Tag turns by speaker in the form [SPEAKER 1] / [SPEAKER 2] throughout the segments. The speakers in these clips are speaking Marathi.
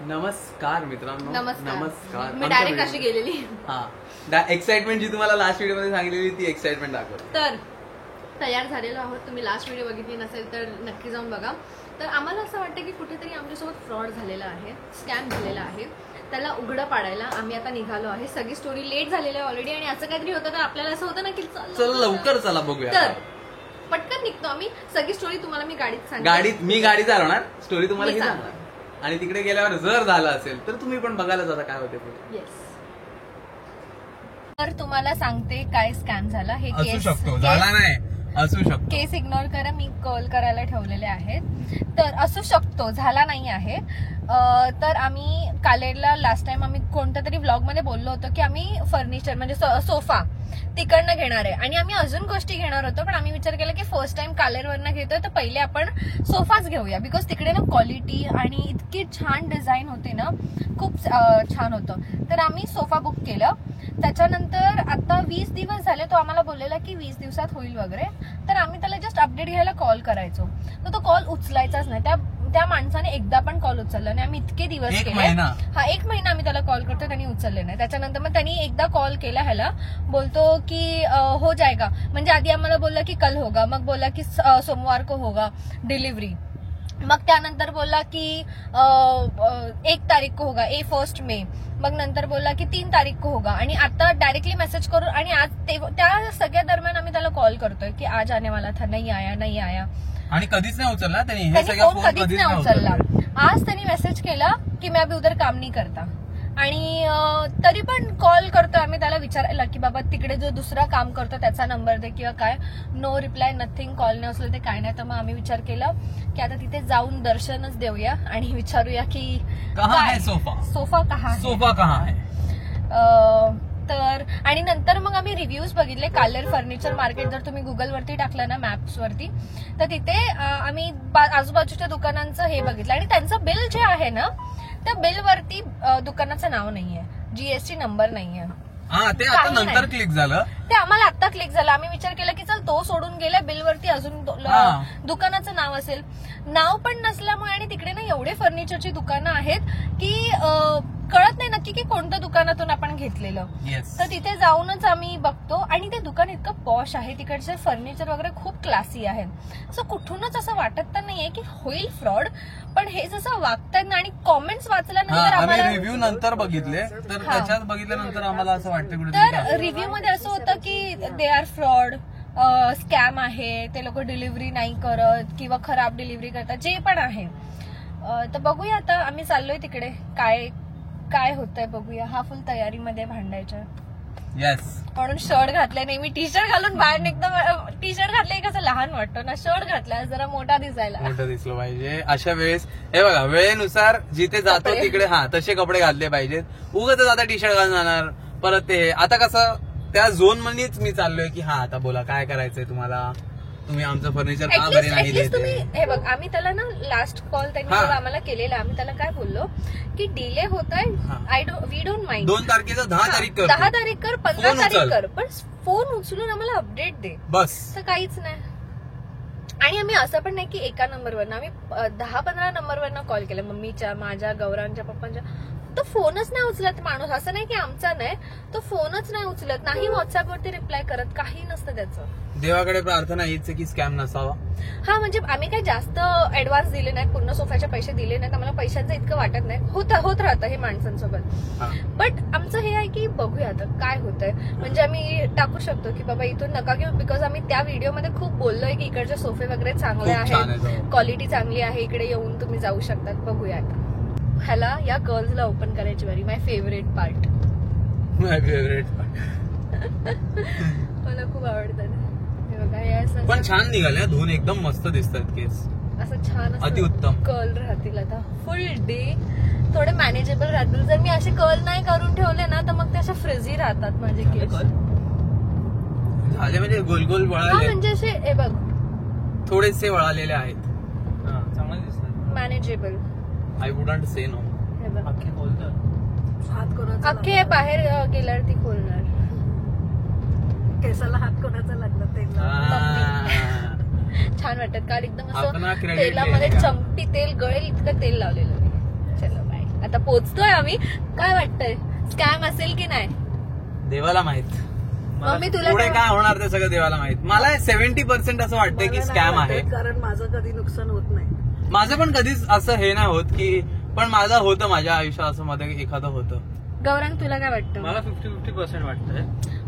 [SPEAKER 1] नमस्कार मित्रांनो.
[SPEAKER 2] नमस्कार. मी डायरेक्ट अशी गेलेली.
[SPEAKER 1] हा, एक्साइटमेंट जी तुम्हाला लास्ट व्हिडिओ मध्ये सांगितलेली ती एक्साइटमेंट दाखव.
[SPEAKER 2] तर तयार झालेलो आहोत. तुम्ही लास्ट व्हिडिओ बघितली नसेल तर नक्की जाऊन बघा. तर आम्हाला असं वाटतं की कुठेतरी आमच्यासोबत फ्रॉड झालेला आहे, स्कॅम झालेला आहे. त्याला उघडं पाडायला आम्ही आता निघालो आहे. सगळी स्टोरी लेट झालेली आहे ऑलरेडी आणि असं काहीतरी होतं तर आपल्याला असं होतं ना की
[SPEAKER 1] चल लवकर चला बघूया.
[SPEAKER 2] तर पटकन निघतो आम्ही. सगळी स्टोरी तुम्हाला मी गाडीत सांगते.
[SPEAKER 1] गाडीत मी गाडी चालवणार, स्टोरी तुम्हाला मी सांगणार आणि तिकडे गेल्यावर जर झालं असेल तर तुम्ही पण बघायला जाता काय होते पुढे.
[SPEAKER 2] येस. तर तुम्हाला सांगते काय स्कॅम झाला. हे
[SPEAKER 1] असू शकतो, झाला नाही असू शकतो.
[SPEAKER 2] केस इग्नोर करा, मी कॉल करायला ठेवलेले आहेत. तर असू शकतो, झाला नाही आहे. तर आम्ही कालेरला लास्ट टाइम आम्ही कोणत्या तरी व्लॉग मध्ये बोललो होतो की आम्ही फर्निचर म्हणजे सोफा तिकडनं घेणार आहे आणि आम्ही अजून गोष्टी घेणार होतो. पण आम्ही विचार केला की फर्स्ट टाइम कालेरवरनं घेतोय तर पहिले आपण सोफाच घेऊया. बिकॉज तिकडे ना क्वालिटी आणि इतकी छान डिझाईन होती ना, खूप छान होतं. तर आम्ही सोफा बुक केलं. त्याच्यानंतर आता 20 दिवस झाले. तो आम्हाला बोललेला की 20 दिवसात होईल वगैरे. तर आम्ही त्याला जस्ट अपडेट घ्यायला कॉल करायचो तर तो कॉल उचलायचाच नाही. त्या माणसाने एकदा पण कॉल उचलला नाही. आम्ही इतके दिवस केले. हा, 1 महिना आम्ही त्याला कॉल करतो, त्यांनी उचलले नाही. त्याच्यानंतर मग त्यांनी एकदा कॉल केला ह्याला, बोलतो की हो जाएगा. म्हणजे आधी आम्हाला बोलला की कल होगा, मग बोला की सोमवार को होगा डिलिव्हरी. मग त्यानंतर बोलला की 1 तारीख को होगा, 1 मे. मग नंतर बोलला की 3 तारीख को होगा. आणि आता डायरेक्टली मेसेज करून आणि आज त्या सगळ्या दरम्यान आम्ही त्याला कॉल करतोय की आज आने वाला था, नहीं आया.
[SPEAKER 1] आणि कधीच नाही उचलला त्यांनी.
[SPEAKER 2] फोन कधीच नाही उचलला. आज त्यांनी मेसेज केला की मैं अभी उधर काम नहीं करता. आणि तरी पण कॉल करतोय आम्ही त्याला विचारायला की बाबा तिकडे जो दुसरा काम करतो त्याचा नंबर दे किंवा काय. No reply, nothing. कॉल नाही उचलत ते काय नाही. तर मग आम्ही विचार केला की आता तिथे जाऊन दर्शनच देऊया आणि विचारूया की सोफा कहा है. तर आणि नंतर मग आम्ही रिव्ह्यूज बघितले. कालेर फर्निचर मार्केट जर तुम्ही गुगलवरती टाकलं ना, मॅप्स वरती, तर तिथे आम्ही आजूबाजूच्या दुकानांचं हे बघितलं आणि त्यांचं बिल जे आहे ना त्या बिल वरती दुकानाचं नाव नाहीये, जीएसटी नंबर नाहीये.
[SPEAKER 1] ते आता नंतर क्लिक झालं.
[SPEAKER 2] ते आम्हाला आता क्लिक झालं. आम्ही विचार केला की चल तो सोडून गेला, बिल वरती अजून दुकानाचं नाव असेल. नाव पण नसल्यामुळे आणि तिकडे ना एवढे फर्निचरची दुकानं आहेत की कळत नाही नक्की की कोणत्या दुकानातून आपण घेतलेलं. तर तिथे जाऊनच आम्ही बघतो आणि ते दुकान इतकं पॉश आहे. तिकडचे फर्निचर वगैरे खूप क्लासी आहे. सो कुठूनच असं वाटत तर नाहीये की होईल फ्रॉड. पण हे जसं वागतात ना आणि कॉमेंट्स वाचल्यानंतर आम्हाला
[SPEAKER 1] रिव्ह्यू नंतर बघितले तर त्याच्यात बघितल्यानंतर आम्हाला असं वाटतं
[SPEAKER 2] तर रिव्ह्यू मध्ये असं होतं की दे आर फ्रॉड, स्कॅम आहे, ते लोक डिलिव्हरी नाही करत किंवा खराब डिलिव्हरी करतात, जे पण आहे. तर बघूया आता आम्ही चाललोय तिकडे. काय होतंय बघूया. हा फुल तयारीमध्ये भांडायच्या. म्हणून शर्ट घातलाय. नेहमी टी शर्ट घालून बाहेर निघतो. टी शर्ट घातलंय कसं लहान वाटतो ना, शर्ट घातलाय जरा मोठा दिसलं पाहिजे.
[SPEAKER 1] अशा वेळेस हे बघा, वेळेनुसार जिथे जातो तिकडे तसे कपडे घातले पाहिजेत. उगाच आता टी शर्ट घालून जाणार परत. ते आता कसं त्या झोन मध्येच मी चाललोय की आता बोला काय करायचंय तुम्हाला, तुम्ही आमचं फर्निचर का बरे नाही देते.
[SPEAKER 2] हे बघ, आम्ही त्याला ना लास्ट कॉल त्यांनी आम्हाला केलेला. आम्ही त्याला काय बोललो की डिले होत आहे, वी डोंट माइंड.
[SPEAKER 1] 2 तारखेचा 10 तारीख कर,
[SPEAKER 2] 10 तारीख कर, 15 तारीख कर, पण फोन उचलून आम्हाला अपडेट दे
[SPEAKER 1] बस.
[SPEAKER 2] तर काहीच नाही. आणि आम्ही असं पण नाही की एका नंबरवरनं, आम्ही 10-15 नंबरवरनं कॉल केला. मम्मीच्या, माझ्या, गौरांच्या, पप्पांच्या. तो फोनच नाही उचलत माणूस. असं नाही की आमचा नाही, तो फोनच नाही उचलत. नाही व्हॉट्सअपवरती रिप्लाय करत, काही नसतं त्याचं.
[SPEAKER 1] देवाकडे प्रार्थना हीच की स्कॅम नसावा.
[SPEAKER 2] हा, म्हणजे आम्ही काही जास्त ऍडव्हान्स दिले नाहीत, पूर्ण सोफ्याचे पैसे दिले नाहीत. आम्हाला पैशांचं इतकं वाटत नाही. होत राहतं हे माणसांसोबत. बट आमचं हे आहे की बघूया आता काय होतंय. म्हणजे आम्ही टाकू शकतो की बाबा इथून नका घेऊ. बिकॉज आम्ही त्या व्हिडिओमध्ये खूप बोललोय की इकडचे सोफे वगैरे चांगले आहेत, क्वालिटी चांगली आहे, इकडे येऊन तुम्ही जाऊ शकतात. बघूया आता. ह्याला या कर्ल्सला ओपन करायची वारी. माय फेवरेट पार्ट. मला खूप आवडतात.
[SPEAKER 1] पण छान निघाले, धुवून एकदम मस्त दिसतात केस.
[SPEAKER 2] असं छान
[SPEAKER 1] अतिउत्तम
[SPEAKER 2] कर्ल राहतील. आता फुल डे थोडे मॅनेजेबल राहतील. जर मी असे कर्ल नाही करून ठेवले ना तर मग ते असे फ्रिझी राहतात माझे केस.
[SPEAKER 1] झाले म्हणजे गोल गोल वळाले,
[SPEAKER 2] म्हणजे असे हे बघ
[SPEAKER 1] थोडेसे वळालेले आहेत. चांगले दिसतात.
[SPEAKER 2] Manageable.
[SPEAKER 1] I wouldn't say no.
[SPEAKER 2] अख्खे बाहेर गेल्यावरती खोलणार. केसाला हात कोणाचा लागला ते छान वाटत. काल एकदम असं तेलामध्ये चंपी तेल गळेल इतकं तेल लावलेलं. चलो बाय. आता पोहोचतोय आम्ही. काय वाटतंय, स्कॅम असेल की नाही?
[SPEAKER 1] देवाला माहित.
[SPEAKER 2] मम्मी तुला
[SPEAKER 1] पुढे काय होणार ते सगळं देवाला माहित. मला 70% असं वाटतंय की स्कॅम आहे.
[SPEAKER 3] कारण माझं कधी नुकसान होत नाही.
[SPEAKER 1] माझं पण कधीच असं हे नाही होत की, पण माझं होतं माझ्या आयुष्यात असं मध्ये एखादं होतं.
[SPEAKER 2] गौरांग तुला काय वाटतं?
[SPEAKER 4] मला 50-50% वाटतंय.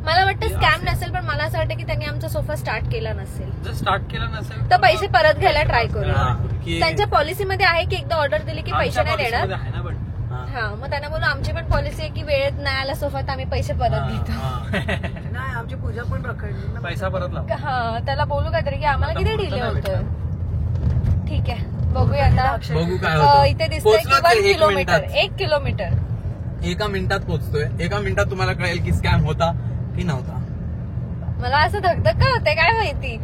[SPEAKER 2] मला वाटतं स्कॅम नसेल, पण मला असं वाटतं की त्यांनी आमचा सोफा स्टार्ट केला नसेल.
[SPEAKER 4] जर स्टार्ट केलं नसेल
[SPEAKER 2] तर पैसे परत घ्यायला ट्राय
[SPEAKER 1] हा,
[SPEAKER 2] करू.
[SPEAKER 1] की
[SPEAKER 2] त्यांच्या पॉलिसीमध्ये आहे की एकदा ऑर्डर दिली की पैसे नाही देणार.
[SPEAKER 4] आहे ना, पण
[SPEAKER 1] हा.
[SPEAKER 2] हा, मग त्यांना बोलू आमची पण पॉलिसी आहे की वेळेत नाही आला सोफा तर आम्ही पैसे परत घेतो.
[SPEAKER 1] हा.
[SPEAKER 3] नाही, आमची पूजा पण रखडली ना.
[SPEAKER 4] पैसा परत लाव.
[SPEAKER 2] हा, त्याला बोलू काहीतरी की आम्हाला किती डिले होतोय. ठीक आहे, बघूया आता.
[SPEAKER 1] बघू काय होतं.
[SPEAKER 2] इथे दिसतंय की
[SPEAKER 1] पोहोचलोच
[SPEAKER 2] 1
[SPEAKER 1] 1
[SPEAKER 2] किलोमीटर.
[SPEAKER 1] मिनिटात.
[SPEAKER 2] 1 किलोमीटर.
[SPEAKER 1] 1 मिनिटात पोहोचतोय. 1 मिनिटात तुम्हाला कळेल की स्कॅम होता की नव्हता.
[SPEAKER 2] मला असं धगधग का होते काय माहिती.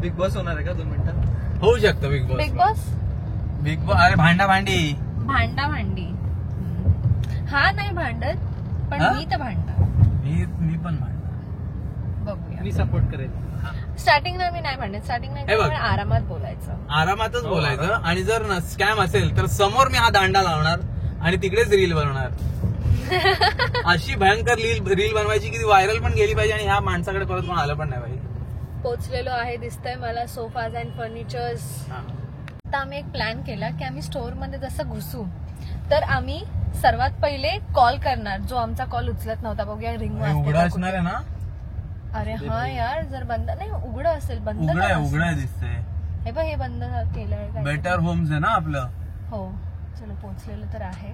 [SPEAKER 4] बिग बॉस होणार आहे का 2 मिनिटात?
[SPEAKER 1] होऊ शकतं big boss.
[SPEAKER 2] Big boss
[SPEAKER 1] big boss अरे भांडा भांडी.
[SPEAKER 2] भांडा भांडी. हा नाही भांडत, पण
[SPEAKER 1] हा?
[SPEAKER 2] मी तर भांडणार.
[SPEAKER 1] मी पण भांडा.
[SPEAKER 2] बघूया.
[SPEAKER 4] मी सपोर्ट करेल.
[SPEAKER 2] स्टार्टिंगला मी नाही भांडत. स्टार्टिंगला
[SPEAKER 1] हे बघ.
[SPEAKER 2] आपण आरामात बोलायचं.
[SPEAKER 1] आरामातच
[SPEAKER 4] हो,
[SPEAKER 1] बोलायचं.
[SPEAKER 4] आरामात.
[SPEAKER 1] आणि जर स्कॅम असेल तर समोर मी हा दांडा लावणार आणि तिकडेच रील बनवणार. अशी भयंकर रील बनवायची की ती व्हायरल पण गेली पाहिजे आणि ह्या माणसाकडे परत पण आलं पण नाही पाहिजे.
[SPEAKER 2] पोहोचलेलो आहे दिसतंय मला सोफाज अँड फर्निचर्स.
[SPEAKER 1] हा.
[SPEAKER 2] आता आम्ही एक प्लॅन केला की आम्ही स्टोअर मध्ये जसं घुसू तर आम्ही सर्वात पहिले कॉल करणार. जो आमचा कॉल उचलत नव्हता, बघूया रिंग
[SPEAKER 1] हे उघडं असणार आहे ना.
[SPEAKER 2] अरे हा यार, जर बंद नाही, उघडं असेल. बंद
[SPEAKER 1] उघडं
[SPEAKER 2] का
[SPEAKER 1] आहे
[SPEAKER 2] असेल?
[SPEAKER 1] उघडं आहे दिसतंय.
[SPEAKER 2] हे बघ, हे बंद केलं काय?
[SPEAKER 1] बेटर होम्स आहे ना आपलं.
[SPEAKER 2] हो, चलो पोहोचलेलं तर आहे.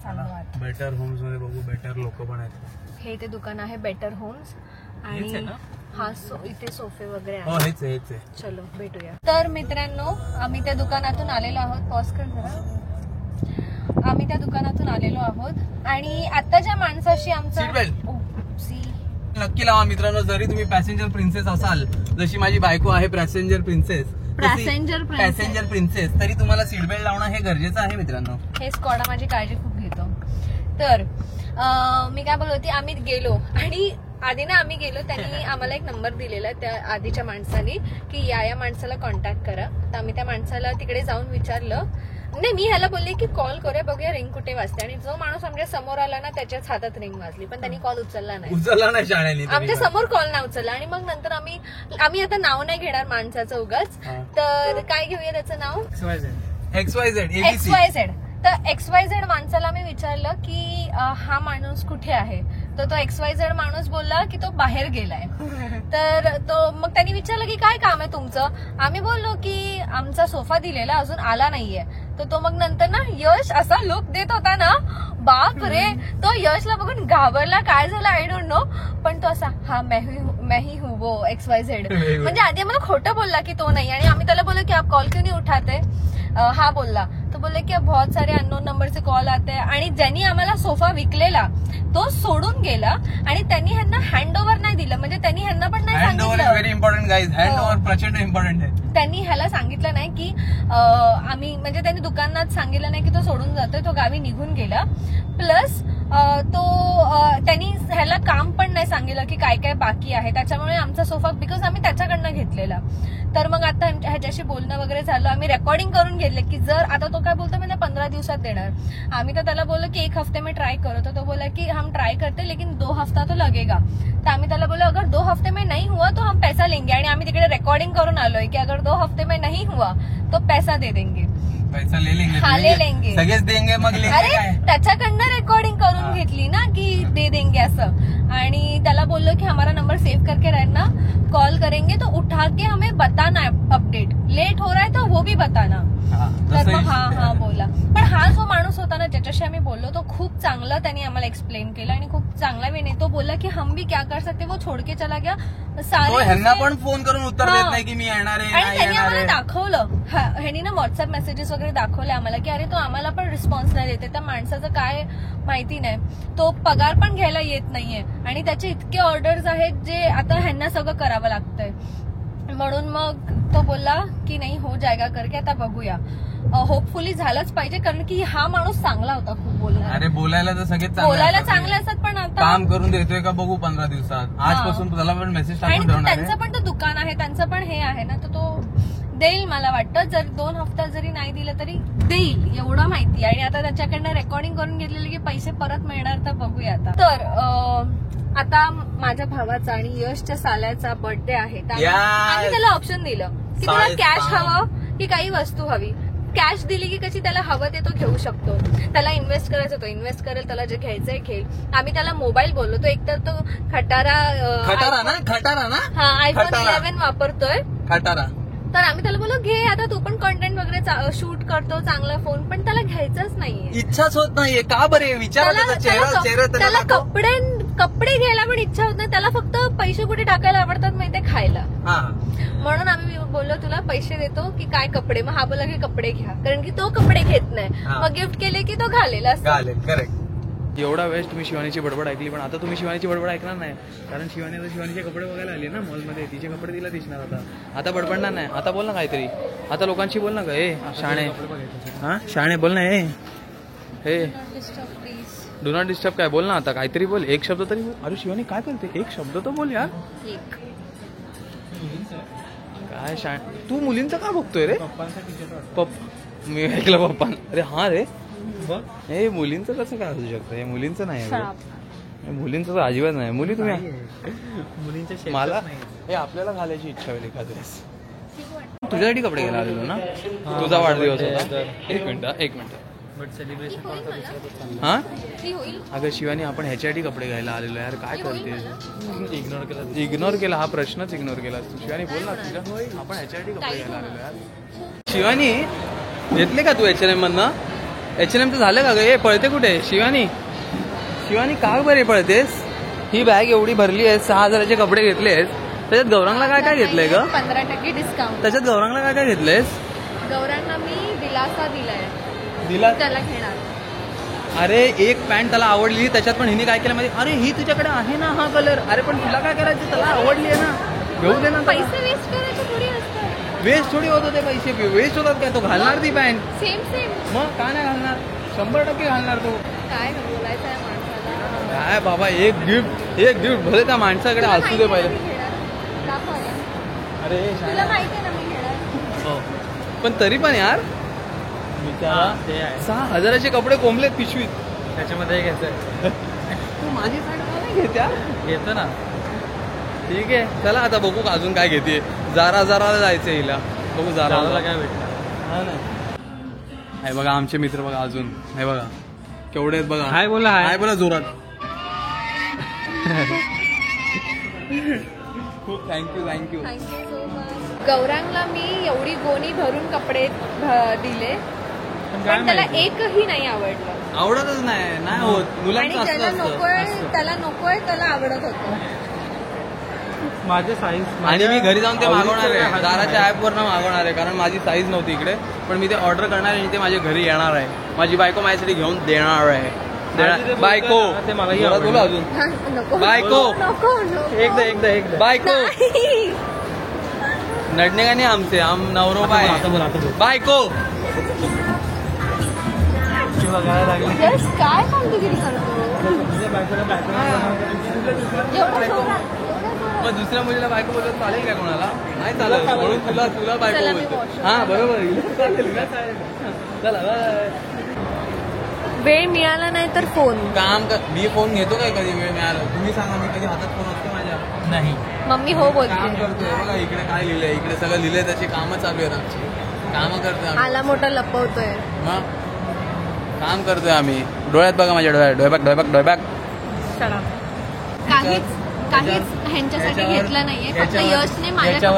[SPEAKER 2] चालू आता.
[SPEAKER 1] बेटर होम्स मध्ये बघू. बेटर लोक पण आहेत.
[SPEAKER 2] हे ते दुकान आहे बेटर होम्स.
[SPEAKER 4] हेच आहे
[SPEAKER 2] आणि
[SPEAKER 4] ना?
[SPEAKER 2] हा इथे सोफे वगैरे
[SPEAKER 1] हो
[SPEAKER 2] आहे.
[SPEAKER 1] हेच आहे हेच आहे.
[SPEAKER 2] चलो भेटूया. तर मित्रांनो, आम्ही त्या दुकानातून आलेलो आहोत. पॉज कर जरा. आम्ही त्या दुकानातून आलेलो आहोत आणि आता ज्या माणसाशी आमचा
[SPEAKER 1] Seat belt.
[SPEAKER 2] सी
[SPEAKER 1] नक्की लावा मित्रांनो. जरी तुम्ही पॅसेंजर प्रिन्सेस असाल, जशी माझी बायको आहे passenger princess,
[SPEAKER 2] Passenger princess.
[SPEAKER 1] Passenger princess, तरी तुम्हाला सीट बेल्ट लावणं हे गरजेचं आहे मित्रांनो.
[SPEAKER 2] हे स्कॉडा माझी काळजी खूप घेतो. तर मी काय बोलत होती, आम्ही गेलो आणि आधी ना आम्ही गेलो, त्यांनी आम्हाला एक नंबर दिलेला त्या आधीच्या माणसानी की या माणसाला कॉन्टॅक्ट करा. तर आम्ही त्या माणसाला तिकडे जाऊन विचारलं. नाही, मी ह्याला बोलले की कॉल करूया, बघूया रिंग कुठे वाजते. आणि जो माणूस आमच्या समोर आला ना त्याच्याच हातात रिंग वाजली, पण त्यांनी कॉल उचलला नाही.
[SPEAKER 1] उचलला नाही शाळेने.
[SPEAKER 2] आमच्या समोर कॉल नाही उचलला. आणि मग नंतर आम्ही आता नाव नाही घेणार माणसाचं उगाच.
[SPEAKER 1] हा.
[SPEAKER 2] तर काय घेऊया त्याचं नाव?
[SPEAKER 1] XYZ
[SPEAKER 2] XYZ. तर XYZ माणसाला मी विचारलं की हा माणूस कुठे आहे. तर तो XYZ माणूस बोलला की तो बाहेर गेलाय. तर तो मग त्यांनी विचारलं की काय काम आहे तुमचं. आम्ही बोललो की आमचा सोफा दिलेला अजून आला नाहीये. तर तो मग नंतर ना यश असा लुक देत होता ना, बाप रे. तो यशला बघून घाबरला, काय झालं आय डोंट नो. पण तो असा हा मैं ही हूँ वो XYZ. म्हणजे आधी आम्हाला खोटं बोलला की तो नाही. आणि आम्ही त्याला बोललो की आप कॉल क्यों नहीं उठाते. हा बोलला. तो बोलले की बहुत सारे अननोन नंबर से कॉल आते हैं. आणि ज्यांनी आम्हाला सोफा विकलेला तो सोडून गेला आणि त्यांनी ह्यांना हँड ओव्हर नाही दिलं. म्हणजे त्यांनी ह्यांना पण नाही
[SPEAKER 1] हँड ओव्हर इज
[SPEAKER 2] सांगितलं.
[SPEAKER 1] Very important guys. Hand over प्रचंड इम्पॉर्टंट आहे.
[SPEAKER 2] त्यांनी ह्याला सांगितलं नाही की आम्ही, म्हणजे त्यांनी दुकानात सांगितलं नाही की तो सोडून जातोय, तो गावी निघून गेला. प्लस त्यांनी ह्याला काम पण नाही सांगितलं की काय काय बाकी आहे. त्याच्यामुळे आमचा सोफा, बिकॉज आम्ही त्याच्याकडनं घेतलेला. तर मग आता ह्याच्याशी बोलणं वगैरे झालं. आम्ही रेकॉर्डिंग करून घेतले की जर आता तो काय बोलतो म्हणजे 15 दिवसात देणार. आम्ही तर त्याला बोललो की 1 हफ्ते में ट्राई करो. तो बोला की हम ट्राई करते लेकिन 2 हफ्ता तो लगेगा. तर आम्ही त्याला बोलो अगर 2 हफ्ते में नहीं हुआ तो हम पैसा लेंगे. आणि आम्ही तिकडे रेकॉर्डिंग करून आलोय की अगर 2 हफ्ते में नहीं हुआ तो पैसा दे देंगे.
[SPEAKER 1] पैसा ले लेंगे.
[SPEAKER 2] हा, ले लेंगे.
[SPEAKER 1] सगळेच देंगे मग लेंगे
[SPEAKER 2] अरे
[SPEAKER 1] काय.
[SPEAKER 2] त्याच्याकडनं रेकॉर्डिंग करून घेतली ना की दे देंगे असं. आणि त्याला बोललो की हमारा नंबर सेव करके रहना, कॉल करेंगे तो उठा के हमें बताना अपडेट. लेट हो रहा है तो वो भी बताना.
[SPEAKER 1] हा,
[SPEAKER 2] तर
[SPEAKER 1] तसंही
[SPEAKER 2] मग हा बोला. पण हा जो माणूस होता ना ज्याच्याशी आम्ही बोललो तो खूप चांगला त्यांनी आम्हाला एक्सप्लेन केलं आणि खूप चांगला वे नाही. तो बोला की हम भी क्या कर सकते, वो छोड़ के चला गया.
[SPEAKER 1] तो ह्यांना पण फोन करून उत्तर
[SPEAKER 2] हा.
[SPEAKER 1] देत नाही की मी येणार आहे
[SPEAKER 2] आणि
[SPEAKER 1] नाही
[SPEAKER 2] त्यांनी
[SPEAKER 1] येणार
[SPEAKER 2] आम्हाला
[SPEAKER 1] आहे.
[SPEAKER 2] दाखवलं. ह्यांनी ना व्हॉट्सअप मेसेजेस वगैरे दाखवले आम्हाला की अरे तो आम्हाला पण रिस्पॉन्स नाही देते. त्या माणसाचं काय माहिती नाही. तो पगार पण घ्यायला येत नाहीये आणि त्याचे इतके ऑर्डर्स आहेत जे आता ह्यांना सगळं करावं लागतंय. म्हणून मग तो बोलला की नाही हो जाएगा करके. आता बघूया, होपफुली झालंच पाहिजे कारण की हा माणूस चांगला होता खूप बोलणार.
[SPEAKER 1] अरे बोलायला तर सगळेच
[SPEAKER 2] बोलायला
[SPEAKER 1] असतात.
[SPEAKER 2] चांगले असतात पण आता
[SPEAKER 1] काम करून देतोय का बघू 15 दिवसात. आजपासून त्याला पण मेसेज
[SPEAKER 2] आणि
[SPEAKER 1] टाकून ठेवणार
[SPEAKER 2] त्यांचं
[SPEAKER 1] आहे.
[SPEAKER 2] पण तो दुकान आहे, त्यांचं पण हे आहे ना, तर तो देईल मला वाटतं. जर 2 हफ्ता जरी नाही दिलं तरी देईल एवढं माहिती. आणि आता त्याच्याकडनं रेकॉर्डिंग करून घेतलेले की पैसे परत मिळणार तर बघूया आता. तर आता माझ्या भावाचा आणि यशच्या साल्याचा बर्थडे आहे. आम्ही त्याला ऑप्शन दिलं की तुला कॅश हवं की काही वस्तू हवी. कॅश दिली की कशी त्याला हवं ते तो घेऊ शकतो. त्याला इन्व्हेस्ट करायचं तो इन्व्हेस्ट करेल. त्याला जे घ्यायचंय घेईल. आम्ही त्याला मोबाईल बोललो तो एकतर तो खटारा
[SPEAKER 1] ना
[SPEAKER 2] हा आयफोन 11 वापरतोय.
[SPEAKER 1] खटारा.
[SPEAKER 2] तर आम्ही त्याला बोललो घे आता तू पण कंटेंट वगैरे शूट करतो चांगला फोन. पण त्याला घ्यायचाच नाहीये.
[SPEAKER 1] इच्छाच होत नाहीये का बरे विचार
[SPEAKER 2] त्याला कपडे घ्यायला पण इच्छा होत नाही. त्याला फक्त पैसे कुठे टाकायला आवडतात माहितीये खायला. म्हणून आम्ही बोललो तुला पैसे देतो की काय कपडे. मग हा बोला की कपडे घ्या कारण की तो कपडे घेत नाही. मग गिफ्ट केले की तो घालेल असं.
[SPEAKER 1] करेक्ट. एवढा वेळेस तुम्ही शिवानीची बडबड ऐकली पण आता तुम्ही शिवानीची बडबड ऐकणार नाही कारण शिवानी आता शिवानीचे कपडे बघायला आली ना मॉलमध्ये. तिचे कपडे तिला दिसणार आता बडबडणार नाही. आता बोल ना काहीतरी. आता लोकांशी बोल ना ए शाणे. हा शाणे बोल ना हे डू नॉट डिस्टर्ब काय बोल ना आता काहीतरी बोल. एक शब्द तरी बोल. अरे शिवानी काय करते एक शब्द तर बोल यार. काय शाण तू मुलींचं का बघतोय रे. मी ऐकलं पप्पा. अरे हा रे हे मुलींचं कसं काय असू शकतं. हे मुलींचं नाही. मुलींचं तर अजिबात नाही. मुली तुम्ही
[SPEAKER 4] मुलींच्या
[SPEAKER 1] मला हे आपल्याला घालायची इच्छा होईल एखाद्या वेळेस. तुझ्यासाठी कपडे घ्यायला आलेलो ना. तुझा वाढदिवस होता. एक मिनिट
[SPEAKER 4] बट सेलिब्रेशन
[SPEAKER 1] हा अगं शिवानी आपण ह्याच्यासाठी कपडे घ्यायला आलेलो यार. काय करते इग्नोर केला हा प्रश्नच इग्नोर केला. शिवानी बोल ना तुझ्या आपण ह्याच्यासाठी कपडे घ्यायला आलेलो यार. शिवानी घेतले का तू H&M मधनं. H&M झालं का ग. हे पळते कुठे शिवानी का बरे पळतेस. ही बॅग एवढी भरली आहे 6,000चे कपडे घेतलेस. त्याच्यात गौरांगला काय घेतलंय ग.
[SPEAKER 2] 15% डिस्काउंट.
[SPEAKER 1] त्याच्यात गौरांगला काय घेतलंयस.
[SPEAKER 2] गौरांना मी दिलासा दिलाय त्याला घेणार.
[SPEAKER 1] अरे एक पॅन्ट त्याला आवडली त्याच्यात पण हिने काय केलं माहिती. अरे ही तुझ्याकडे आहे ना हा कलर. अरे पण तुला काय करायचं त्याला आवडली आहे ना घेऊ दे ना.
[SPEAKER 2] पैसे वेस्ट करायचे थोडी असतात.
[SPEAKER 1] वेस्ट थोडी होत होते पैसे वेस्ट होतात काय. तो घालणार ती पॅन्ट
[SPEAKER 2] सेम
[SPEAKER 1] मग का नाही घालणार. 100% घालणार तो.
[SPEAKER 2] काय बोलायचं आहे माणसाला.
[SPEAKER 1] काय बाबा एक गिफ्ट भले त्या माणसाकडे असू दे पहिले. अरे
[SPEAKER 2] तुला माहिती आहे ना मी घेणार.
[SPEAKER 1] पण तरी पण यार 6,000चे कपडे कोंबलेत पिशवीत.
[SPEAKER 4] त्याच्यामध्ये घ्यायचंय.
[SPEAKER 1] तू माझी साईड का नाही घेत्या.
[SPEAKER 4] घेतो ना.
[SPEAKER 1] ठीक आहे चला आता बघू अजून काय घेते. जाराला जायचंय हिला. बघू जाराला
[SPEAKER 4] काय भेटणार.
[SPEAKER 1] हा ना. हे बघा आमचे मित्र बघा अजून. हे बघा केवढे आहेत बघा.
[SPEAKER 4] हाय बोला
[SPEAKER 1] जोरात. खूप थँक्यू.
[SPEAKER 2] Thank you so much. गौरांगला मी एवढी गोणी भरून कपडे दिले पण त्याला एकही नाही आवडलं.
[SPEAKER 1] आवडतच नाही होत. मुलांचं
[SPEAKER 2] आणि त्याला नकोय त्याला आवडत होतं.
[SPEAKER 4] माझे साईज
[SPEAKER 1] आणि मी घरी जाऊन ते मागवणार आहे. दाराच्या ऍपवरनं मागवणार आहे कारण माझी साईज नव्हती इकडे. पण मी ते ऑर्डर करणार आहे आणि ते माझ्या घरी येणार आहे. माझी बायको माझ्यासाठी घेऊन देणार आहे. बायको
[SPEAKER 4] ते मलाही
[SPEAKER 1] बोला अजून.
[SPEAKER 2] नको
[SPEAKER 1] बायको
[SPEAKER 4] एकदा
[SPEAKER 1] बायको नडणे का नाही आमचे हम नवरो बायको.
[SPEAKER 2] यश काय कामगिरी करतो.
[SPEAKER 1] मग दुसऱ्या मुलीला बायको बोलत चालेल काय कोणाला नाही चालेल म्हणून तुला बायको बोलतो. हा बरोबर चालेल. चला
[SPEAKER 2] वेळ मिळाला नाही तर फोन
[SPEAKER 1] काम कर. मी फोन घेतो काय कधी वेळ मिळाला. तुम्ही सांगा मी कधी हातात फोन असतो माझ्या
[SPEAKER 4] नाही.
[SPEAKER 2] मम्मी हो बोलते.
[SPEAKER 1] काम करतोय बघा इकडे काय लिहिलंय. इकडे सगळं लिहिलंय त्याची कामं चालू आहेत आमची. कामं करतोय आम्ही.
[SPEAKER 2] आला मोठा लपवतोय.
[SPEAKER 1] मग काम करतोय आम्ही. डोळ्यात बघा माझ्या डोळ्यात.
[SPEAKER 2] काहीच ह्यांच्यासाठी घेतलं नाहीये. फक्त यशने माझ्या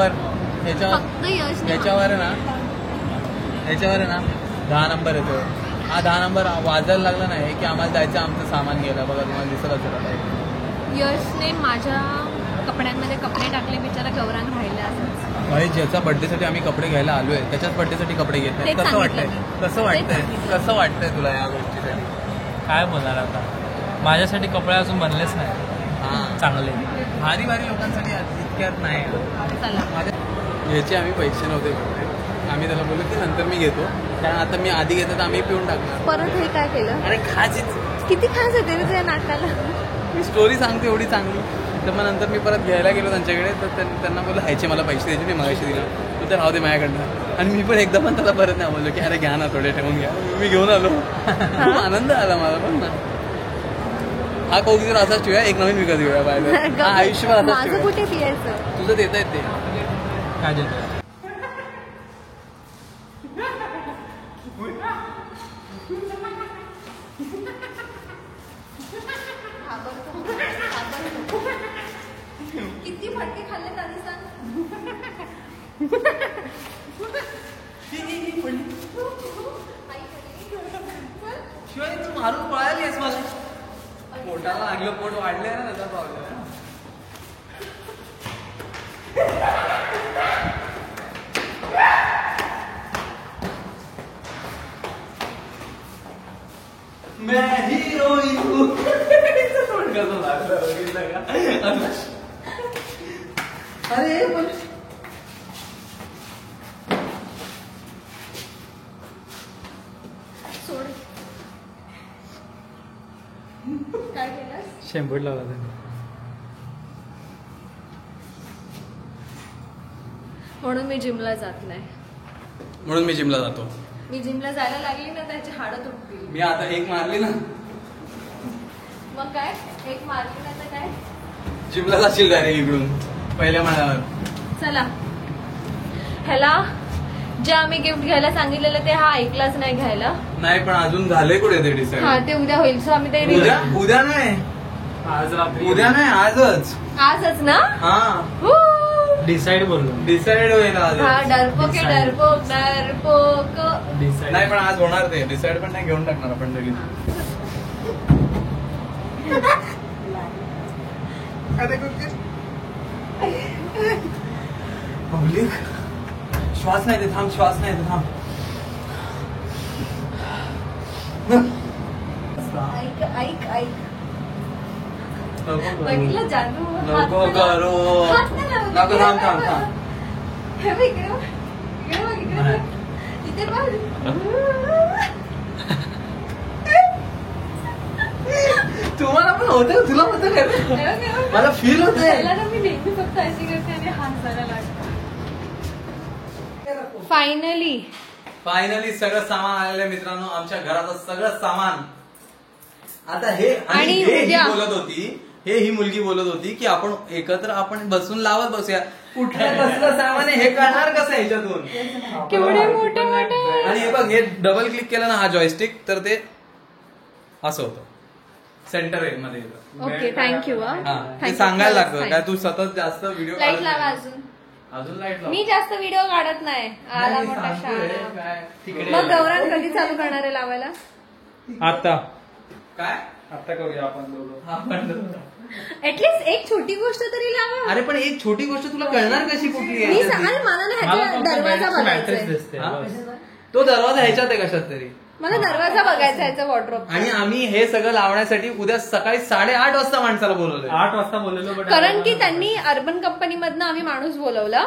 [SPEAKER 2] फक्त यशने
[SPEAKER 1] ह्याच्यावर आहे ना 10 नंबर येतो. हा 10 नंबर वाजायला लागला नाही की आम्हाला जायचं आमचं सामान गेलं. बघा तुम्हाला दिसत असेल.
[SPEAKER 2] यशने माझ्या कपड्यांमध्ये कपडे टाकले. बिचारा गौरांग राहिले असंच.
[SPEAKER 1] भाई ज्याचा बर्थडेसाठी आम्ही कपडे घ्यायला आलोय त्याच्याच बर्थडेसाठी कपडे घेत नाही. कसं वाटतंय तुला या गोष्टीसाठी.
[SPEAKER 4] काय बोलणार आता. माझ्यासाठी कपडे अजून बनलेच नाही चांगले.
[SPEAKER 1] भारी लोकांसाठी इतक्यात नाही. याचे आम्ही पैसे नव्हते भरले. आम्ही त्याला बोललो की नंतर मी घेतो कारण आता मी आधी घेतो तर आम्ही पिऊन टाकणार.
[SPEAKER 2] परत हे काय केलं.
[SPEAKER 1] अरे
[SPEAKER 2] किती खास येते रे तुझ्या नाकाला.
[SPEAKER 1] मी स्टोरी सांगते एवढी चांगली. तर मग नंतर मी परत घ्यायला गेलो त्यांच्याकडे तर त्यांना बोललं ह्याचे मला पैसे द्यायचे. मी मगाशी दिला तू तर राहू दे माझ्याकडनं. आणि मी पण एकदा पण त्याला परत नाही बोललो की अरे घ्या ना थोडे ठेवून घ्या. मी घेऊन आलो. खूप आनंद आला मला पण ना. हा कोक जर असाच ठेवूया एक नवीन विकत घेऊया बाहेर. हा आयुष्यभर असाच
[SPEAKER 2] माझं
[SPEAKER 1] ठेवूया.
[SPEAKER 2] कुठे पियायचं.
[SPEAKER 1] तुझं देता येते
[SPEAKER 4] काय देतो
[SPEAKER 2] किती फटके खाल्ले तरी सांग.
[SPEAKER 1] शिवाय तू मारून पळालीस मला. पोटाला लागलं पोट वाढलंय ना त्याचा प्रॉब्लेम. मैं हीरोइन हूँ. तोंड कसं लागलं बघितलं का? अरे पण
[SPEAKER 2] सोड. काय केलंस.
[SPEAKER 4] शेंबूड लावला त्यांनी.
[SPEAKER 2] म्हणून मी जिमला जात नाही.
[SPEAKER 1] म्हणून मी जिमला जातो.
[SPEAKER 2] मी जिमला जायला लागली ना त्याची हाडं तुटतील.
[SPEAKER 1] मी आता एक मारली ना.
[SPEAKER 2] मग काय एक मारली ना तर काय.
[SPEAKER 1] जिमला जाशील डायरेक्ट इकडून पहिल्या माळ्यावर.
[SPEAKER 2] चला ह्याला जे आम्ही गिफ्ट घ्यायला सांगितलेलं ते हा ऐकलाच नाही घ्यायला.
[SPEAKER 1] नाही पण अजून झालंय कुठे ते
[SPEAKER 2] हा
[SPEAKER 1] डिसाईड.
[SPEAKER 2] ते उद्या होईल. सो आम्ही ते
[SPEAKER 1] उद्या उद्या नाही
[SPEAKER 4] आज रात्री
[SPEAKER 1] उद्या नाही आजच.
[SPEAKER 2] आजच ना.
[SPEAKER 1] हा
[SPEAKER 4] डिसाईड बोललो.
[SPEAKER 1] डिसाईड होईल आज.
[SPEAKER 2] हा डरपोक आहे डरपोक डरपोक.
[SPEAKER 4] डिसाईड
[SPEAKER 1] नाही पण आज होणार ते. डिसाईड पण नाही घेऊन टाकणार आपण लगेच. पब्लिक श्वास नाही ते थांब. श्वास नाही ते थांब.
[SPEAKER 2] ऐक ऐक ऐक.
[SPEAKER 1] नको
[SPEAKER 2] बघितलं जादू.
[SPEAKER 1] नको करू. नको थांब थांब थांब.
[SPEAKER 2] हे बघ इकडे बघ. इकडे बघ इकडे बघ. इथे बघ.
[SPEAKER 1] तुम्हाला पण होतं. तुला होतं काय. मला फील होतंय.
[SPEAKER 2] त्याला ना मी नेहमी फक्त अशी करते आणि हसायला लागते.
[SPEAKER 1] फायनली सगळं सामान आलेलं मित्रांनो. आमच्या घराचं सगळं सामान. आता हे आणि हे ही बोलत होती. ही मुलगी बोलत होती की आपण एकत्र आपण बसून लावत बसूया. कुठलं कसलं सामान आहे हे कळणार कसं ह्याच्यातून.
[SPEAKER 2] केवढे मोठे मोठे.
[SPEAKER 1] आणि हे बघ हे डबल क्लिक केलं ना हा जॉयस्टिक तर ते असं होतं. सेंटर मध्ये येतं.
[SPEAKER 2] Okay thank you.
[SPEAKER 1] हा ते सांगायला लागतं काय तू सतत जास्त व्हिडिओ
[SPEAKER 2] लाईट लावा अजून.
[SPEAKER 1] अजून लाईट लाव.
[SPEAKER 2] मी जास्त व्हिडिओ काढत नाही. आला
[SPEAKER 1] नाही,
[SPEAKER 2] मोठा
[SPEAKER 1] सांगतोय,
[SPEAKER 2] शाळा.
[SPEAKER 1] काय तिकडे
[SPEAKER 2] मग गौरांग कधी चालू करणार आहे लावायला.
[SPEAKER 4] आता
[SPEAKER 1] काय
[SPEAKER 4] आता करूया आपण दोघं.
[SPEAKER 1] आपण
[SPEAKER 2] ऍटलीस्ट एक छोटी गोष्ट तरी लावा.
[SPEAKER 1] अरे पण एक छोटी गोष्ट तुला कळणार कशी कुठली
[SPEAKER 2] मी
[SPEAKER 1] आहे.
[SPEAKER 2] सांगाल मला ना
[SPEAKER 4] मला
[SPEAKER 2] ह्याचा
[SPEAKER 4] फक्त
[SPEAKER 2] दरवाजा
[SPEAKER 4] मॅट्रेस
[SPEAKER 2] बघायचा.
[SPEAKER 4] दिसते
[SPEAKER 1] हा?
[SPEAKER 4] बस.
[SPEAKER 1] तो दरवाजा ह्याच्यात आहे कशात तरी.
[SPEAKER 2] मला दरवाजा बघायचा ह्याचा वॉर्डरोब.
[SPEAKER 1] आणि आम्ही हे सगळं लावण्यासाठी उद्या सकाळी 8:30 वाजता माणसाला बोलवलंय.
[SPEAKER 4] 8 वाजता बोललेलो but
[SPEAKER 2] कारण की त्यांनी अर्बन कंपनीमधनं आम्ही माणूस बोलवला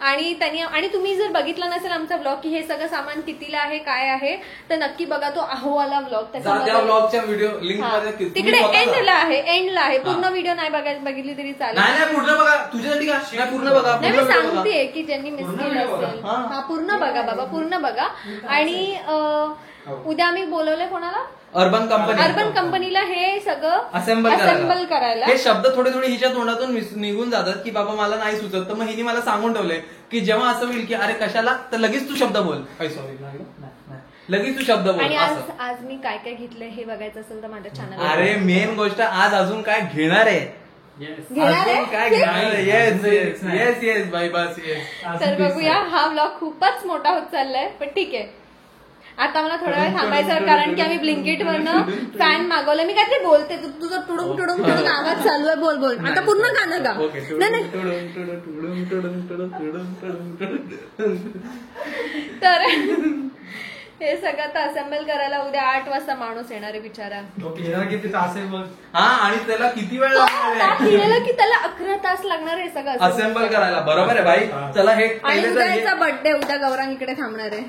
[SPEAKER 2] आणि त्यांनी आणि तुम्ही जर बघितला नसेल आमचा ब्लॉग की हे सगळं सामान कितीला आहे काय आहे तर नक्की बघा तो अहोवाला ब्लॉग.
[SPEAKER 1] त्या ब्लॉगच्या व्हिडिओ लिंक मध्ये
[SPEAKER 2] तिकडे एंडला आहे पूर्ण व्हिडिओ नाही बघितली तरी चालेल.
[SPEAKER 1] नाही पूर्ण बघा तुझ्यासाठी का नाही पूर्ण बघा.
[SPEAKER 2] नाही
[SPEAKER 1] पूर्ण
[SPEAKER 2] मी
[SPEAKER 1] video बघा.
[SPEAKER 2] सांगतेय की ज्यांनी मिस केलं असेल हा पूर्ण बघा बाबा पूर्ण बघा. आणि उद्या आम्ही बोलवलंय कोणाला
[SPEAKER 1] अर्बन
[SPEAKER 2] कंपनीला हे सगळं
[SPEAKER 1] असेंबल
[SPEAKER 2] करायला.
[SPEAKER 1] हे शब्द थोडे हिच्या तोंडातून निघून जातात की बाबा मला नाही सुचत. तर मग हिने मला सांगून ठेवलंय की जेव्हा असं होईल की अरे कशाला तर लगेच तू शब्द बोल. लगेच तू शब्द बोल.
[SPEAKER 2] आणि आज मी काय काय घेतलंय हे बघायचं असेल तर माझ्या चॅनल.
[SPEAKER 1] अरे मेन गोष्ट आज अजून काय घेणार आहे. अजून काय घेणार आहे. Yes yes by bus yes.
[SPEAKER 2] तर बघूया. हा ब्लॉग खूपच मोठा होत चाललाय पण ठीक आहे. आता मला थोडा वेळ थांबायचं कारण की आम्ही ब्लिंकिट वरनं फॅन मागवलं. मी काहीतरी बोलते तुझं टुडुंग टुडुंग टुडुंग आवाज चालू आहे. बोल आता पूर्ण गाणं गा. नाही तर हे सगळं आता असेंबल करायला उद्या 8 वाजता माणूस येणार आहे बिचारा.
[SPEAKER 4] किती तास आहे बघ.
[SPEAKER 1] हा आणि त्याला किती वेळ लागणार
[SPEAKER 2] की त्याला 11 तास लागणार आहे सगळं
[SPEAKER 1] असेंबल करायला. बरोबर आहे भाई. चला हे
[SPEAKER 2] आणि उद्याचा बर्थडे उद्या गौरांग इकडे थांबणार आहे.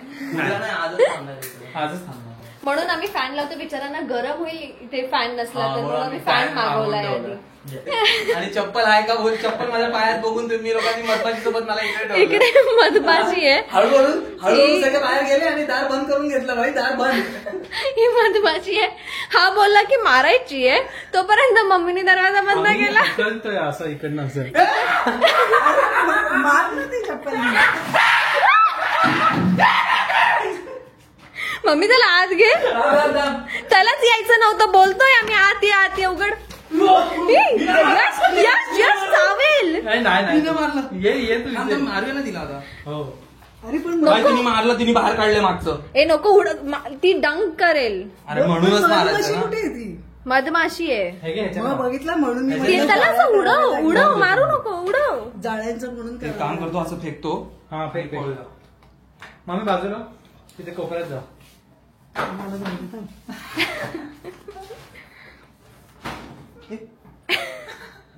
[SPEAKER 1] आजच थांबणार.
[SPEAKER 4] आजच थांबणार.
[SPEAKER 2] म्हणून आम्ही फॅन लावतो, बिचारांना गरम होईल इथे फॅन नसला
[SPEAKER 1] हा,
[SPEAKER 2] तर,
[SPEAKER 1] म्हणून
[SPEAKER 2] म्हणून
[SPEAKER 1] आम्ही
[SPEAKER 2] आम्ही फॅन
[SPEAKER 1] fan
[SPEAKER 2] मागवलाय
[SPEAKER 1] मागवून
[SPEAKER 2] आधी.
[SPEAKER 1] आणि चप्पल आहे का बोल, चप्पल माझ्या पायात बघून तुम्ही लोकांनी मधमाशी सोबत मला इकडे ठेवलं.
[SPEAKER 2] इकडे मधमाशी आहे,
[SPEAKER 1] हळूहळू सगळे बाहेर गेले आणि दार बंद करून घेतलं. भाई दार बंद.
[SPEAKER 2] ही मधमाशी आहे. हा बोलला की मारायची आहे, तोपर्यंत मम्मीने दरवाजा बंद केला.
[SPEAKER 4] कळतोय असं इकडनं असं.
[SPEAKER 3] मार ना ती चप्पल.
[SPEAKER 2] मम्मी त्याला आत घे, त्यालाच यायचं नव्हतं, बोलतोय आम्ही आत ये उघड. यश यश यश चावेल.
[SPEAKER 4] नाही
[SPEAKER 1] तिने मारलं.
[SPEAKER 4] ये तू इथे.
[SPEAKER 1] मारूया ना तिला आता.
[SPEAKER 4] हो
[SPEAKER 3] अरे पण
[SPEAKER 1] भाई तिने मारलं, तिने बाहेर काढले मागचं.
[SPEAKER 2] ए नको ती डंक करेल.
[SPEAKER 1] अरे म्हणूनच
[SPEAKER 3] मधमाशी
[SPEAKER 1] मारायचं
[SPEAKER 3] कुठे
[SPEAKER 1] ना.
[SPEAKER 3] आहे ती?
[SPEAKER 2] मधमाशी आहे.
[SPEAKER 4] हे घे ह्याच्यात
[SPEAKER 3] मग
[SPEAKER 4] लाव.
[SPEAKER 3] बघितलं म्हणून मी
[SPEAKER 2] ते त्याला असं उडव उडव, मारू नको, उडव.
[SPEAKER 3] जाळ्यांचं म्हणून
[SPEAKER 1] एक काम करतो, असं फेकतो.
[SPEAKER 4] हा फेक मम्मी बाजूला तिथे कोपऱ्यात जा.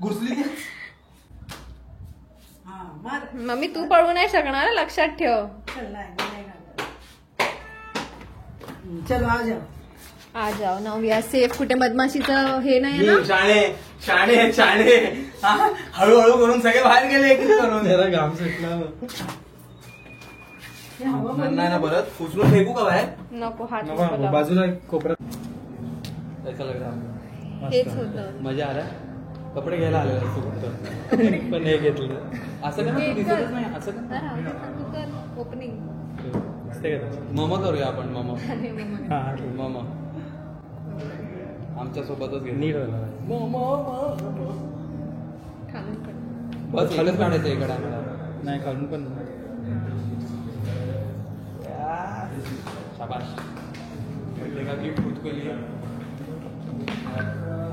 [SPEAKER 1] घुसली ती.
[SPEAKER 3] हा मार.
[SPEAKER 2] मम्मी तू पळवू नाही शकणार, लक्षात ठेव.
[SPEAKER 3] चल नाही घालत. चलो आ जाओ.
[SPEAKER 2] आ जाओ ना, वी आर सेफ. कुठे मधमाशीचं हे नाही ना.
[SPEAKER 1] शाणे शाणे. हा, हळूहळू करून सगळे बाहेर गेले एक एक करून.
[SPEAKER 4] जरा घाम सुटला.
[SPEAKER 3] हे हवं बंद.
[SPEAKER 1] नाही ना परत उचलून फेकू का बाहेर.
[SPEAKER 2] नको हात
[SPEAKER 4] नको,
[SPEAKER 2] नको लावू.
[SPEAKER 4] बाजूला कोपऱ्यात.
[SPEAKER 1] कैसा लग रहा?
[SPEAKER 2] हेच होतं.
[SPEAKER 1] मजा आला. कपडे घ्यायला आले फक्त.
[SPEAKER 4] पण हे घेतलं
[SPEAKER 1] असं का
[SPEAKER 2] हे
[SPEAKER 1] दिसतच
[SPEAKER 2] कर.
[SPEAKER 1] नाही असं का.
[SPEAKER 2] तर राहू दे ना, तू कर ओपनिंग.
[SPEAKER 4] असते का तसं?
[SPEAKER 1] मम करूया आपण मम
[SPEAKER 2] अरे मम्मा.
[SPEAKER 4] हा ठीक.
[SPEAKER 1] मम आमच्या सोबतच घेऊ.
[SPEAKER 4] नीट झालं.
[SPEAKER 2] खालून कर.
[SPEAKER 1] बस इकडेच काढायचं इकडे आम्हाला.
[SPEAKER 4] नाही खालून पण
[SPEAKER 1] शाबाश. का गिफ्ट खुद को लिया.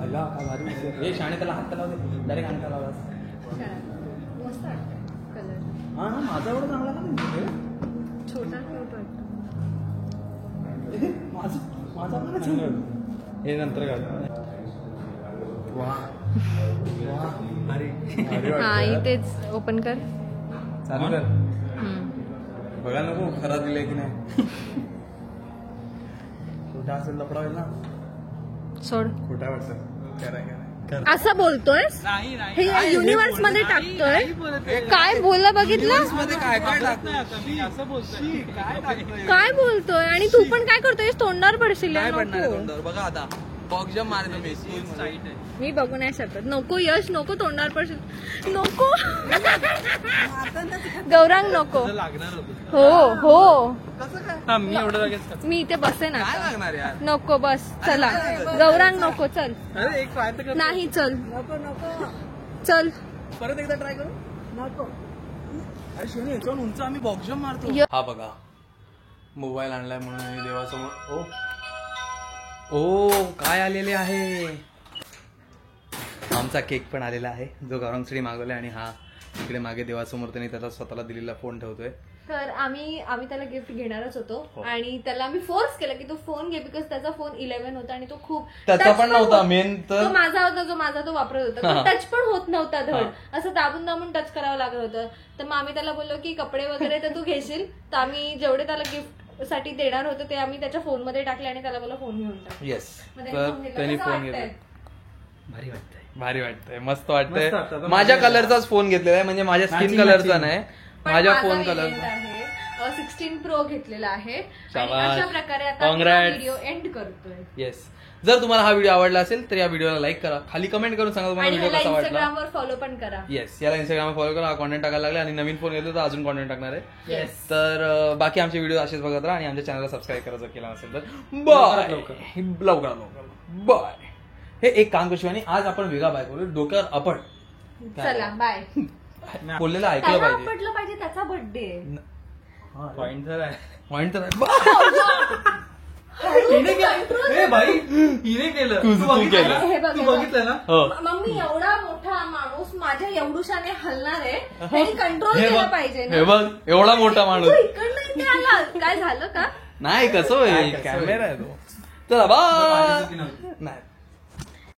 [SPEAKER 1] अल्लाह काय भारी दिसतंय. हे शाणे त्याला हात लावू दे. डायरेक्ट हात लावला.
[SPEAKER 2] मस्त वाटतं कलर.
[SPEAKER 1] हा ना, माझा एवढा चांगला नाही.
[SPEAKER 2] छोटा क्यूट वाटतो.
[SPEAKER 1] माझा पण चांगला.
[SPEAKER 4] हे नंतर घाल.
[SPEAKER 1] वा
[SPEAKER 2] हा इथेच ओपन कर.
[SPEAKER 1] चालू कर.
[SPEAKER 2] हम्म.
[SPEAKER 1] बघा नको खरा दिले की नाही. खोटा असेल लपडा होईल ना.
[SPEAKER 2] सोड.
[SPEAKER 1] खोटा वाटतं.
[SPEAKER 2] असं बोलतोयस, हे युनिव्हर्स मध्ये टाकतोय. काय बोलला बघितलं,
[SPEAKER 1] मध्ये काय काय टाकतोय.
[SPEAKER 4] असं बोलतोय. काय टाकतोय?
[SPEAKER 2] काय बोलतोय. आणि तू पण काय करतोय, तोंडावर पडशील.
[SPEAKER 1] काय पडणार आहे
[SPEAKER 2] नको.
[SPEAKER 1] तोंडावर. बघा आता बॉक्स जम मारतो मी.
[SPEAKER 2] मी बघू नाही शकत. नको यश, नको तोंडावर पडशील. नको गौरांग नको.
[SPEAKER 4] लागणार होतं.
[SPEAKER 2] हो हो
[SPEAKER 4] हा मी एवढं लगेच करतो.
[SPEAKER 2] मी इथे बसे ना.
[SPEAKER 1] काय लागणार यार.
[SPEAKER 2] नको बस, चला गौरांग नको. चल
[SPEAKER 4] अरे एक ट्राय तर कर.
[SPEAKER 2] नाही, चल
[SPEAKER 3] नको नको
[SPEAKER 2] चल.
[SPEAKER 1] परत एकदा ट्राय करू.
[SPEAKER 3] नको.
[SPEAKER 1] अरे शिवणी याच्यावर उंच आम्ही बॉक्स जम मारतो.
[SPEAKER 2] य-
[SPEAKER 1] हा बघा मोबाईल आणलाय म्हणून आणि देवासमोर. ओ ओ काय आलेले आहे. आमचा केक पण आलेला आहे जो गौरंगसाठी मागवलाय. आणि हा इकडे मागे देवासमोर त्यांनी त्याचा स्वतःला दिलेला फोन ठेवतोय.
[SPEAKER 2] तर आम्ही त्याला गिफ्ट घेणारच होतो.
[SPEAKER 1] हो.
[SPEAKER 2] आणि त्याला आम्ही फोर्स केला की तो फोन घे, बिकॉज त्याचा फोन 11 होता आणि तो खूप
[SPEAKER 1] त्याचा
[SPEAKER 2] touch
[SPEAKER 1] पण नव्हता
[SPEAKER 2] होत-
[SPEAKER 1] मेन तर.
[SPEAKER 2] तो माझा होता, जो माझा तो वापरत होता. टच पण होत नव्हता धड. असं दाबून दाबून टच करावं लागत होतं. तर मग आम्ही त्याला बोललो की कपडे वगैरे तर तू घेशील, तर आम्ही जेवढे त्याला गिफ्ट साठी देणार होते ते आम्ही त्याच्या फोन मध्ये टाकले आणि त्याला बोललो फोन घेऊन टाक.
[SPEAKER 1] येस.
[SPEAKER 2] मग
[SPEAKER 1] तर त्यांनी
[SPEAKER 2] कसं
[SPEAKER 1] फोन
[SPEAKER 2] वाटतंय?
[SPEAKER 1] घेतला.
[SPEAKER 4] भारी वाटतंय.
[SPEAKER 1] भारी वाटतंय. मस्त
[SPEAKER 4] मस्त
[SPEAKER 1] वाटतंय.
[SPEAKER 4] वाटतं.
[SPEAKER 1] माझ्या कलरचाच फोन घेतलेला आहे, म्हणजे माझ्या स्किन
[SPEAKER 4] Matching,
[SPEAKER 1] कलरचा
[SPEAKER 4] matching.
[SPEAKER 1] नाही,
[SPEAKER 2] पण
[SPEAKER 1] माझ्या
[SPEAKER 2] माझा
[SPEAKER 1] फोन
[SPEAKER 2] variant
[SPEAKER 1] कलरचा.
[SPEAKER 2] आहे 16 प्रो घेतलेला आहे. आणि
[SPEAKER 1] शाबास.
[SPEAKER 2] अशा प्रकारे आता
[SPEAKER 1] Congrats.
[SPEAKER 2] व्हिडिओ एंड करतोय.
[SPEAKER 1] येस. जर तुम्हाला हा व्हिडिओ आवडला असेल तर या व्हिडिओला लाईक करा. खाली कमेंट करून सांगा तुम्हाला
[SPEAKER 2] आणि
[SPEAKER 1] व्हिडिओ
[SPEAKER 2] ह्याला
[SPEAKER 1] कसा वाटला.
[SPEAKER 2] इंस्टाग्रामवर फॉलो पण करा.
[SPEAKER 1] येस. याला इंस्टाग्रामवर फॉलो करा. हा कॉन्टेंट टाकायला लागला आणि नवीन फोन घेतला तर अजून कॉन्टेंट टाकणार आहे.
[SPEAKER 2] Yes.
[SPEAKER 1] तर बाकी आमचे व्हिडिओ असेच बघत राहा आणि आमच्या चॅनलला सबस्क्राईब करायचं केला नसेल तर
[SPEAKER 4] लवकरात
[SPEAKER 1] बाय. लवकर बाय. हे एक काम करू आणि आज आपण वेगळा बाय करू. डोक्यावर आपण
[SPEAKER 2] चला बाय.
[SPEAKER 1] बोललेलं ऐकलं
[SPEAKER 2] त्याला
[SPEAKER 1] पाहिजे.
[SPEAKER 2] पटलं पाहिजे, त्याचा बर्थडे.
[SPEAKER 4] पॉइंट तर आहे.
[SPEAKER 1] पॉइंट तर
[SPEAKER 4] हिने केलं. ए भाई हिने केलं.
[SPEAKER 1] तू केलं.
[SPEAKER 2] हे बघ,
[SPEAKER 4] तू
[SPEAKER 2] हे बघ.
[SPEAKER 4] बघितलं ना.
[SPEAKER 1] हो.
[SPEAKER 2] मम्मी एवढा मोठा माणूस माझ्या एवढुशाने हलणार आहे, त्यांनी कंट्रोल
[SPEAKER 1] हे
[SPEAKER 2] केलं
[SPEAKER 1] बघ,
[SPEAKER 2] पाहिजे
[SPEAKER 1] हे
[SPEAKER 2] ना.
[SPEAKER 1] बघ एवढा मोठा माणूस.
[SPEAKER 2] तू इकडनं इथे आला, काय झालं का?
[SPEAKER 1] नाही कसं होईल.
[SPEAKER 4] कसं
[SPEAKER 1] कॅमेरा आहे तो. चला बाय. नाही